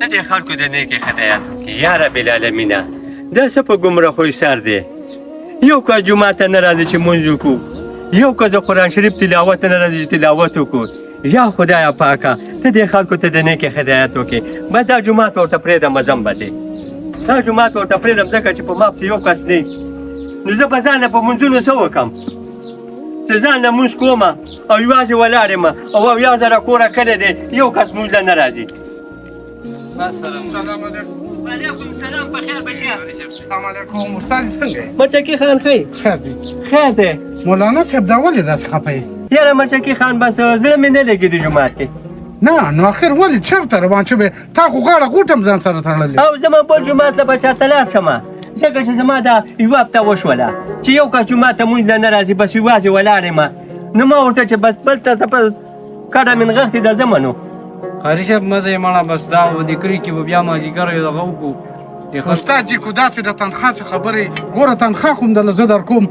ته دې خلکو د نیکې هدایت وکړي یا رب العالمینه. دا څه په ګمراهۍ سر دی؟ یو که جومات ته نه راځي چې مونځ وکړو، یو که د قرآن شریف تلاوت ته نه راځي چې تلاوت وکړو. یا خدایه پاکه ته دې خلکو ته د نیکې هدایت وکړي. بس دا جومات ورته پرېږدم ځم به دی، دا جومات ورته پرېږدم ځکه چې په ما پسې یو کس نه، نو زه به ځان له په مونځونو څه وکړم؟ چې ځان له مونځ کوم او یوازې ولاړ یم او اویا زره کوره کلی دی، یو کس مونځ له نه راځي. سلام علیکم. وعلیکم سلام. په خیر بچیا؟ سلام علیکم. استاد څنګه یې؟ مرچکي خان خیر؟ خیر دی. خیر دی. مولانا صاحب دا ولې داسې خفه یې؟ یاره مرچکي خان بس زړه مې نه لګي د جومات کې. نه نو اخر ولې چېرته روان شوې؟ تا خو غاړه غوټم ځان سره تړلې. او زما بل جومات له به چېرته لاړ شمه، ځکه چې زما دا یوه هفته وشوله چې یو کس جومات ته مونځ له نه راځي، بس یوازې ولاړ یم. نو ما ورته چې بس بل ته بس کډه مې نغښتې ده ځمه نو. قاري صاحب مزه یې مړه بس دا و د کلي کې به بیا مازدیګر یې دغه وکړو. استاد جي کو داسې د تنخوا څه خبرې ګوره تنخوا خو همدله زه در کوم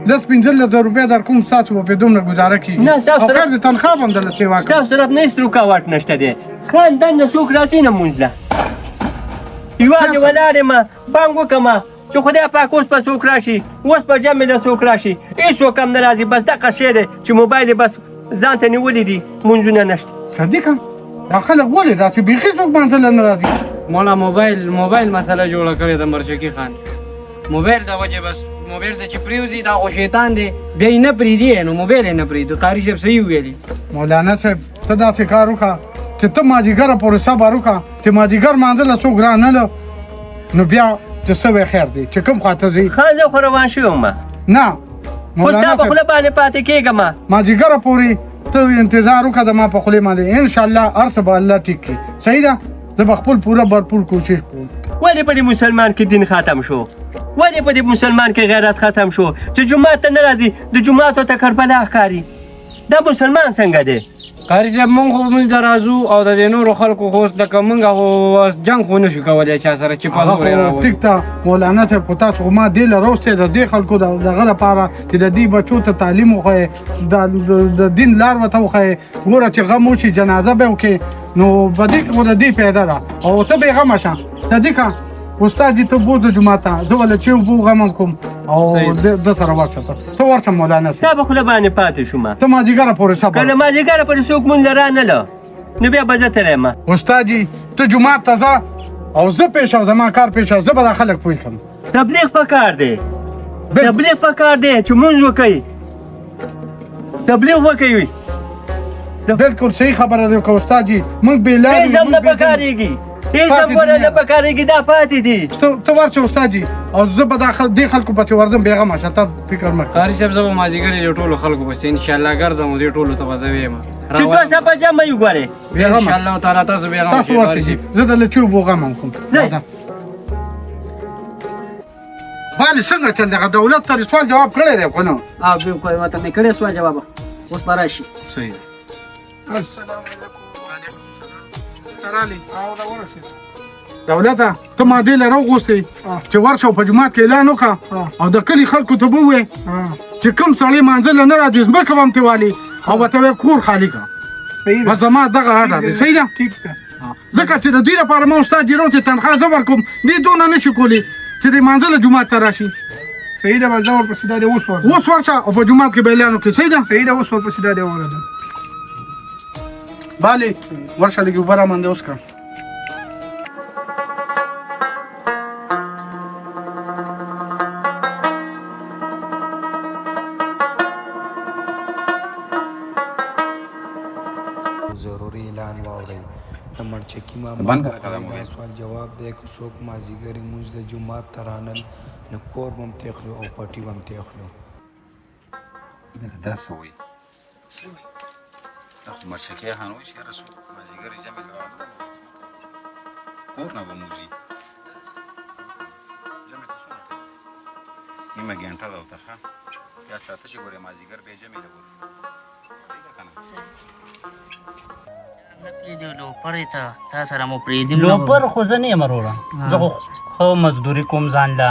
10-15 روپۍ در کوم، ستاسو به پرې دومره ګزاره کېږي نه ستاسو او خیر د تنخوا به همدله سیوا کړم. ستاسو طرف نه هېڅ رکاوټ نشته دی. خان دننه څوک راځي نه مونځ له، یوازې ولاړ یم بانګ وکړمه چې خدای پاک اوس به څوک راشي، اوس به جمع له څوک راشي، هېڅوک هم نه راځي. بس دغه شی دی چې موبایل یې بس ځان ته نیولي دي، مونځونه نشته. صدیقه دا خلک ولې داسې بیخي څوک منځله نه راځي؟ مولا موبایل مسله جوړه کړې ده مرچکي خان. موبایل د وجې بس موبایل ته چې پرېوځي دا خو شیطان دی، بیا یې نه پرېږدي، نو موبایل یې نه پرېږدو. قاري صاحب صحیح ویلي. مولانا صاحب ته داسې کار وکړه چې ته مازدیګره پورې صبر وکړه چې مازدیګر مانځله څوک رانهله نو بیا چې څه وی خیر دی چې کوم خوا ته ځي. خان زه خو روان شوی یم، نه خو ستا په خوله باندې پاتې کېږم. مازدیګره پورې ته انتظار وکړه د ما په خولې باندې، انشاءالله هر څه به الله ټیک کړي. صحیح ده؟ زه به خپل پوره بھرپور کوشش کوم. ولې په دې مسلمان کې دین ختم شو؟ ولې په دې مسلمان کې غیرت ختم شو چې جومات ته نه راځي، د جوماتو ته کربلا ښکاري؟ دا مسلمان څنګه دی؟ قاري صاحب مونږ خو مونځ ته راځو او د دې نورو خلکو خو اوس لکه مونږ خو جنګ خو نه شو کولی چا سره چې په زور یې راولو. ټیک ده مولانا صاحب، خو تاسو خو ما دې له راوستی د دې خلکو دغه لپاره چې د دې بچو ته تعلیم وښیې، د دین لار ورته وښیې. ګوره چې غم وشي جنازه به وکړې نو په دې کې خو د دې پیدا ده. او ته بېغمه شه صدیقه، استاد جي ته بوځه جومات ته، زه ولې چې اوبو غمم کوم او ده سره ورشه. ته ورشه مولانا صاحب. ستا په خوله باندې پاتې شوم. ته مازدیګره پورې صبر. که له مازدیګره پورې څوک مونځ له رانهله نو بیا به زه تللی یم. استاد جي ته جومات ته ځه او زه پېښ او زما کار پېښ، زه به دا خلک پوه کړم. تبلیغ پکار دی، تبلیغ پکار دی چې مونځ وکوي، تبلیغ وکوي. بالکل صحیح خبره ده که استاد جي موږ بېلارې هېڅ هم نه پکارېږي، هېڅ هم ګوره نه پکارېږي، دا پاتې دي. ته ورشه استاد جي او زه به دې خلکو پسې ورځم، بېغمه شه ته فکر مه کوه. قاري صاحب زه به مازدیګر یې د ټولو خلکو پسې انشاءالله ګرځم او دې ټولو ته به زه ویم چې دوه سپه جمع یو ګورې. انشاءالله تعالی تاسو بېغمه تاسو ورشئ، زه د لچو اوبو غمم کوم. بالې څنګه چل دغه دولت ته سوال جواب کړی دی که نه؟ بالکل ورته مې کړی سوال جواب، اوس به راشي. صحیح. السلام علیکم. وعلیکم السلام. راغلی او دا ورسېد. دولته ته ما دې له راوغوستې چې ورشه او په جومات کې اعلان وکړه او د کلي خلکو ته به ووایې چې کوم سړی مانځله نه راځي ځمکه به هم ترې والي او به ته وایې کور خالي کړه. بس زما دغه اډه دی. صحیح ده؟ ځکه چې د دوی لپاره ما استاد جي راوستې تنخوا زه ورکوم، دوی دونه نه شي کولی چې د مانځله جومات ته راشي. صحیح ده، به زه ورپسې دا دی اوس ورشه او په جومات کې به اعلان وکړي. صحیح ده؟ صحیح ده، اوس ورپسې دا دی ورده. بالې ورشه لږې اوبه راماندې اوس کړه. ضروري اعلان واورئ د مرچکي ماما دا سوال جواب دی که څوک مازدیګر لمونځ د جومات ته رانل نو کور به هم تېخلو او پټي به هم تېخلو. دا څه وایي؟ څه وایي؟ دا خو مرچکي خان وایي چې یاره څوک مازدیګر یې جمع کوي کور نه به موځي. جمع ته څومره کوي؟ نیمه ګنټه ده ورته ښه بیا ساته چې ګورې مازدیګر بیا جمع له ګورو. صحیح ده که نه؟ نه پرېږدي لوپرې ته تا سره مو پرېږدي لوپر خو زه نه یم وروره، زه خو ښه مزدوري کوم ځان له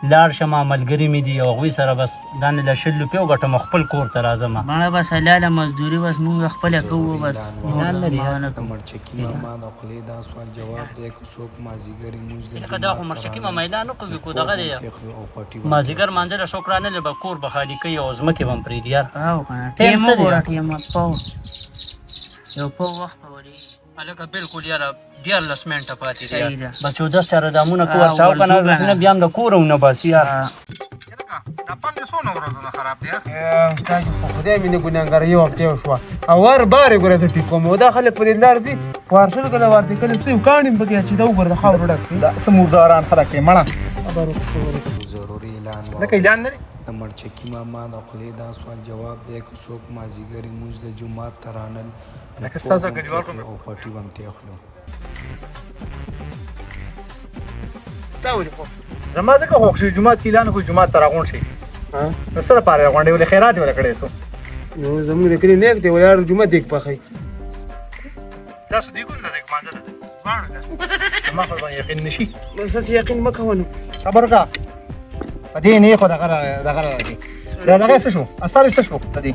لاړ شم ملګري مې دي او هغوی سره بس دانې له 100 روپۍ وګټم خپل کور ته راځم. مړه بس حلاله مزدوري بس مونږ خپله کوو بس د مرچکي ماما د خولې دا سوال جواب دی که څوک مازدیګري مونځ د لکه دا خو مرچکي ماما اعلان وکړو کو دغه دی تخلو او پټي مازدیګر مانځله شکرانه له به کور به خالي کوي او ځمکې به هم پرېږدي یار. او کنه ټیم وګوره ټیم پاو یو په وخت ولې هلکه بالکل یاره 14 منټه پاتې دي صحیح ده. بس 14 چاره دامونه کو ورچاو که نه نه بیا هم د کوره ونه باسي یار. دا پنځه څونه ورځونه خراب دي استاد په خدای مې نه ګناهګار یو هفته شو او ور بارې ګوره زه ټیک کوم دا خلک په دې لار دي ورشل کله ورته کله څه کاڼي بګیا چې دا وګوره د خاور ډک دا سمورداران خلک یې مړه ضروري اعلان لکه اعلان نه د مرچکي ماما د خولې دا سوال جواب دی که څوک مازدیګري مونځ د جومات ته رانل لکه ستاسو ګډوډ کوم او پټي به هم تخلو دا ولې خو زما ځکه خو چې جومات کې اعلان کوي جومات ته راغونډ شي نو سره پاره راغونډې ولې خیرات یې ولکړې سو نو زموږ د کلی نیک دی ولې جومات دیک پخې تاسو دی ګون نه دیک مانځل باندې ما خو باندې یقین نشي بس یقین مکوونه صبر کا پدې نه خو دغه راځي دا دغه څه شو استاد څه شو پدې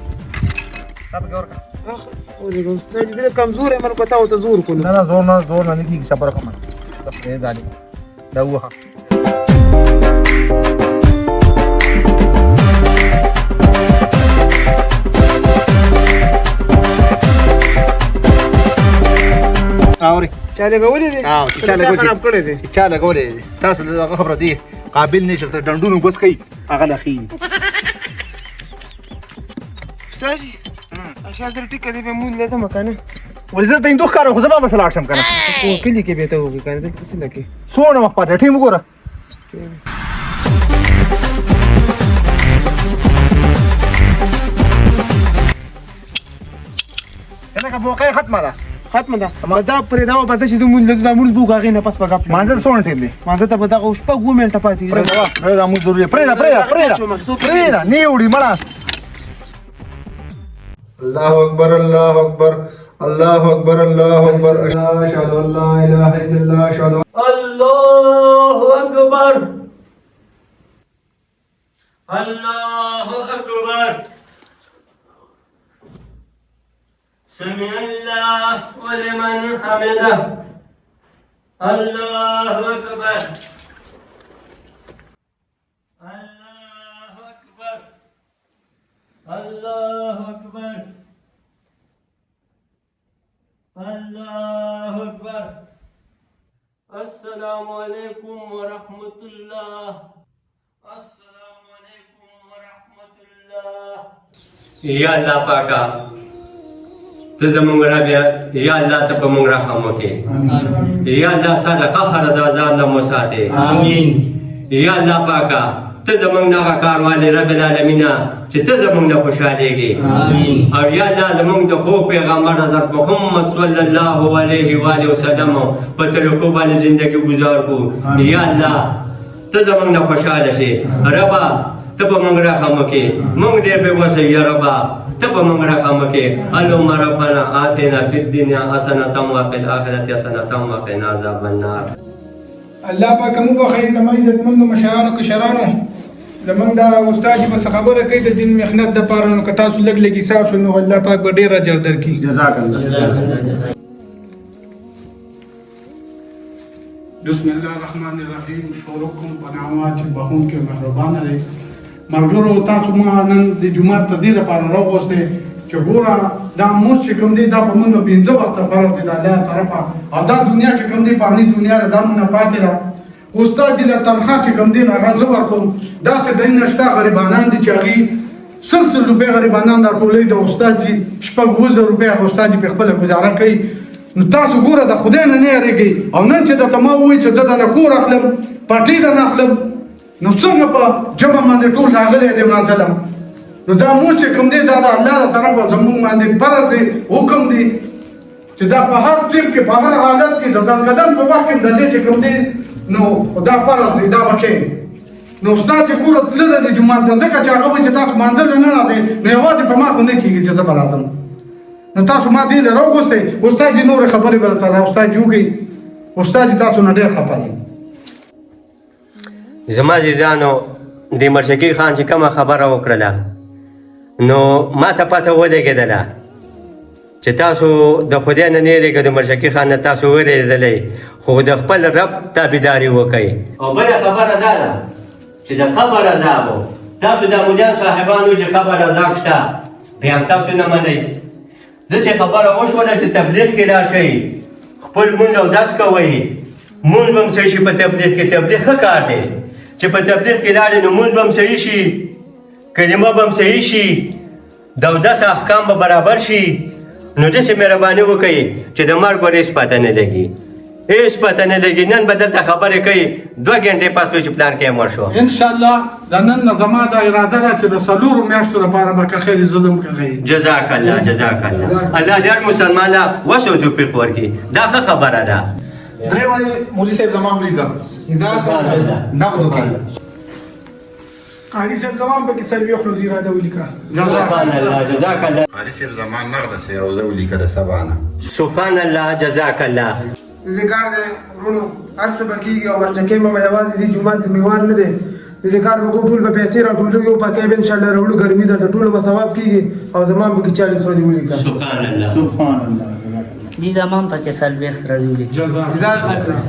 صبر ګور کا او دې ګم ستاسو دې کمزور امر پتا او ته زور کو نه زور نه کیږي صبر کوم بس دې ظالم دا وها اوري چا لګولې دي چا لګولې دي چا لګولې دي تاسو دغه خبره دي قابل نشئ ته ډنډونو بس کوي هغه لخي استاد اشار در ټیک دې به مون لته مکانه ولزر ته دوه کار خو زما مسله اړشم کنه او کلی کې به ته وګی کنه دلته څه لکه سونه وخت پاتې ټیم وګوره کنه موقع ختمه ده ما دا پرې دا په تاسو د مول د مول بوګ هغه نه پس پګه مانځه سونه ټیم دی مانځه ته پتا خو شپږ منټه پاتې دي پرې دا مو ضروري پرې نه وړي مړه الله اکبر الله اکبر الله اکبر الله اکبر اشهد ان لا اله الا الله اشهد الله اکبر الله اکبر سمع الله ولمن حمده الله اکبر الله اکبر الله اکبر الله اکبر السلام علیکم ورحمت الله السلام علیکم ورحمت الله یا الله پاکا ته زمونږ رب یا الله ته په موږ رحم وکړې یا الله ستا د قهر د عذاب نه مو ساتې امین یا الله پاکا ته زمونږ نه هغه کاروالې رب العالمینه چې ته زمونږ نه خوشحالېږې امین او یا الله زمونږ د خوږ پیغمبر حضرت محمد صلی الله علیه و آله وسلم په طریقو باندې زندګي گزار کړو یا الله ته زمونږ نه خوشحاله شې ربه ته په موږ رحم وکړې موږ ډېر بېوسه یې ربه ته په موږ رحم وکړې اللهم ربنا آتنا فی الدنیا حسنة وفی الآخرة حسنة وقنا عذاب النار الله پاک مو په خیر زموږ عزتمنو مشرانو کشرانو زمونږ دا استاد چې بس خبره کوي د دین محنت د پاره نو که تاسو لږ لږ حساب شو نو الله پاک به ډېر اجر درکړي جزاک الله بسم الله الرحمن الرحیم شروع کوم په نامه چې بخون کې مهربانه دی مرګرو تاسو ما نن د جمعه ته دې لپاره راغوستې چې ګوره دا موږ چې کوم دی دا په موږ 15 وخت فرض دی د الله طرفه او دا دنیا چې کوم دی په اني دنیا دا موږ پاتې را استاد دې له تنخواه چې کوم دی هغه زه ورکوم داسې ځای نشته غریبانان دي چې هغې 100 روپۍ غریبانان راټولوي د استاد چې 5,000 روپۍ هغه استاد په خپله ګزاره کوي نو تاسو ګوره د خدای نه نه یېرېږئ او نن چې درته ما ووایي چې زه درنه کور اخلم پټۍ درنه اخلم نو څنګه په جمع باندې ټول راغلی دی مانځلم نو دا موږ چې کوم دی دا د الله له طرفه زموږ باندې فرض دی حکم دی چې دا په هر ټیم کې په هر حالت کې د ځانکدن په وخت کې د دې چې کوم دی نو دا فرض دی دا به کوي نو استاد چې ګوره تله ده د جومات نه ځکه چې هغه وایي چې تاسو مانځل نه راځئ نو یوازې په ما خو نه کېږي چې زه به راځم نو تاسو ما دې له راوغوستئ استاد یې نورې خبرې به درته استاد یې وکړي استاد یې تاسو نه ډېر خفه دی زما عزیزانو د مرشکي خان چې کومه خبره وکړله نو ما ته پته ولګېدله چې تاسو د خدای نه نه یېرېږئ د مرشکي خان نه تاسو وېرېدلی خو د خپل رب تابعداري وکئ او بله خبره دا ده چې د قبر عذاب تاسو د مجان صاحبانو چې قبر عذاب شته بیا هم تاسو نه منئ داسې خبره وشوله چې تبلیغ کې لاړ شئ خپل مونځ اودس کوئ مونځ به هم صحیح شي په تبلیغ کې تبلیغ ښه کار دی چې په تبلیغ کې لاړې نو مونځ به هم صحیح شي کلمه به هم صحیح شي د اودس احکام به برابر شي نو داسې مهرباني وکئ چې د مرګ ور هېڅ پته نه لګي هېڅ پته نه لګي نن به دلته خبرې کوي 2 ګنټې پس به چې پلان کې مړ شو انشاءالله د نن نه زما دا اراده ده چې د 4 میاشتو لپاره به که خیر ظلم کوي جزاک الله جزاک الله الله دې هر مسلمان له وس او توفیق ورکړي دا ښه خبره ده درې وايي مولوي صاحب زمان ولیکه نغدو کې قاری صاحب زمان پکې سلوي خلو اراده ولیکه جزاک الله جزاک الله قاری صاحب زمان نغده سي روزه ولیکه د سبانه سبحان الله جزاک الله ذکر دې ورونو ارس بکیږي او مرچکې مې یوازې د جمعه ذمہوار نه دي ذکر به ټول به پیسې راټولوي او پکې به ان شاء الله وروړو ګرمي ده ټول به ثواب کیږي او زمان به 40 ورځې ولیکه سبحان الله سبحان الله دي زمان پکې سلويخ راځي ولیکه جزاک الله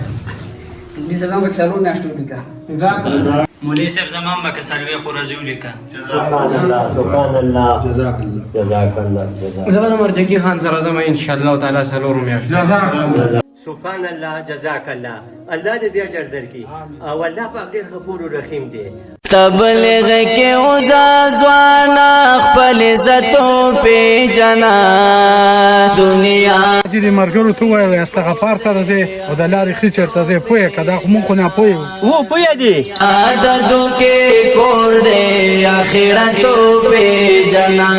دې زمان به څلور میاشتې ولیکه جزاک الله مولوي صاحب زمان به سلويخ ورځي ولیکه سبحان الله سبحان الله جزاک الله جزاک الله جزاک زه به د مرجکي خان سره ځم ان شاء الله تعالی څلور میاشتې جزاک الله سبحان الله جزاک الله الله دې اجر درکړي او الله پاک ډېر غفور او رحیم دی تبلیغ کے عزازوانا خپل عزتو پی جنا دنیا چې د مرګرو ته وایي استغفار سره دې او د لارې ښه چېرته ځې پوهې که دا خو مونږ خو نه پوهېږو و پوهه دي عددو کے کور دے آخرتو پی جنا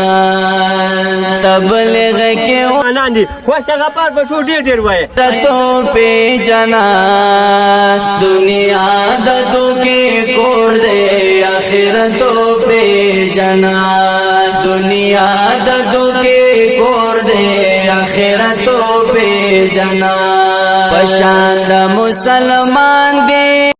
تبلیغ کے انان دي خو استغفار به شو ډېر ډېر وایي عزتو پی جنا دنیا عددو کے کور دے آخرتو پہ جنا دنیا ددو کے کور دے آخرتو پہ جنا پشان مسلمان دے